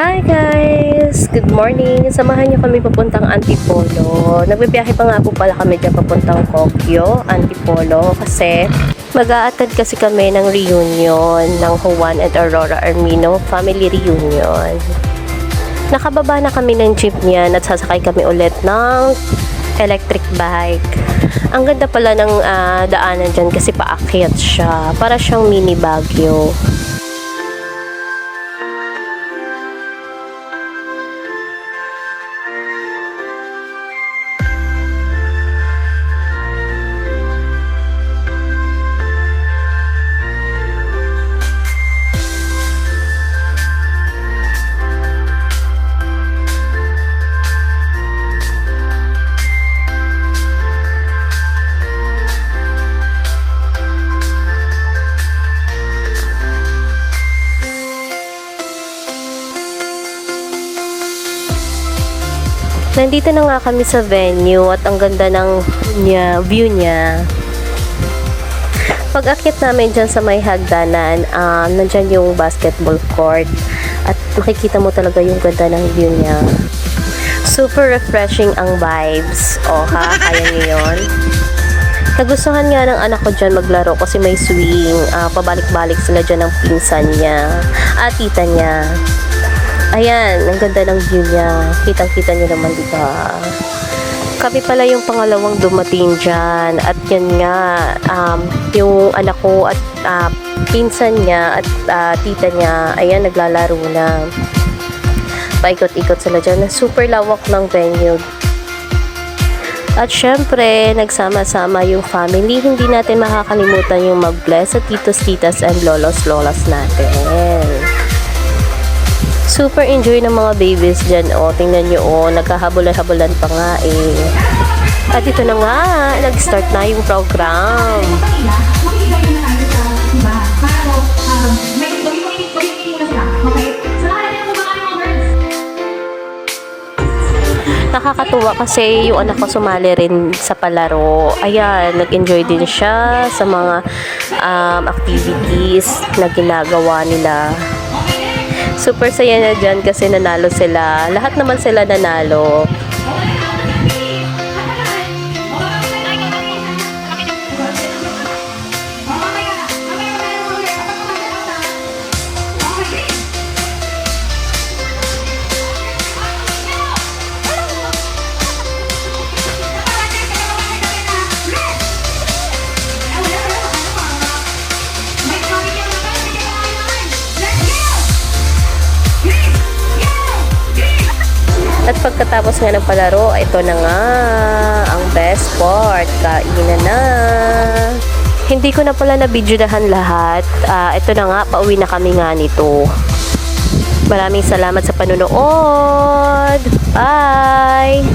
Hi guys! Good morning! Samahan niyo kami papuntang Antipolo. Nagbibiyahe pa nga po pala kami dyan papuntang Kogyo, Antipolo kasi mag-a-attend kasi kami ng reunion ng Juan and Aurora Armino family reunion. Nakababa na kami ng jeep niyan at sasakay kami ulit ng electric bike. Ang ganda pala ng daanan dyan kasi paakyat siya. Para siyang mini Baguio. Nandito na nga kami sa venue at ang ganda ng view niya. Pag-akyat namin dyan sa may hagdanan, nandyan yung basketball court at makikita mo talaga yung ganda ng view niya. Super refreshing ang vibes. Kaya niyo yun? Nagustuhan nga ng anak ko dyan maglaro kasi may swing. Pabalik-balik sila dyan ng pinsan niya at tita niya. Ayan, ang ganda ng view niya. Kitang-kita niyo naman, diba? Kami pala yung pangalawang dumating dyan. At yan nga, yung anak ko at pinsan niya at tita niya, ayan, naglalaro na. Paikot-ikot sila dyan. Super lawak ng venue. At syempre, nagsama-sama yung family. Hindi natin makakalimutan yung mag-bless sa titos, titas, and lolos-lolas natin. Super enjoy ng mga babies dyan. Tingnan nyo, nagkahabulan-habulan pa nga eh. At ito na nga, nag-start na yung program. Nakakatuwa kasi yung anak ko sumali rin sa palaro. Ayan, nag-enjoy din siya sa mga activities na ginagawa nila. Super saya na dyan kasi nanalo sila. Lahat naman sila nanalo. At pagkatapos nga ng palaro, ito na nga ang best part. Kainan na. Hindi ko na pala na-videodahan lahat. Ito na nga, pauwi na kami nga nito. Maraming salamat sa panonood. Bye!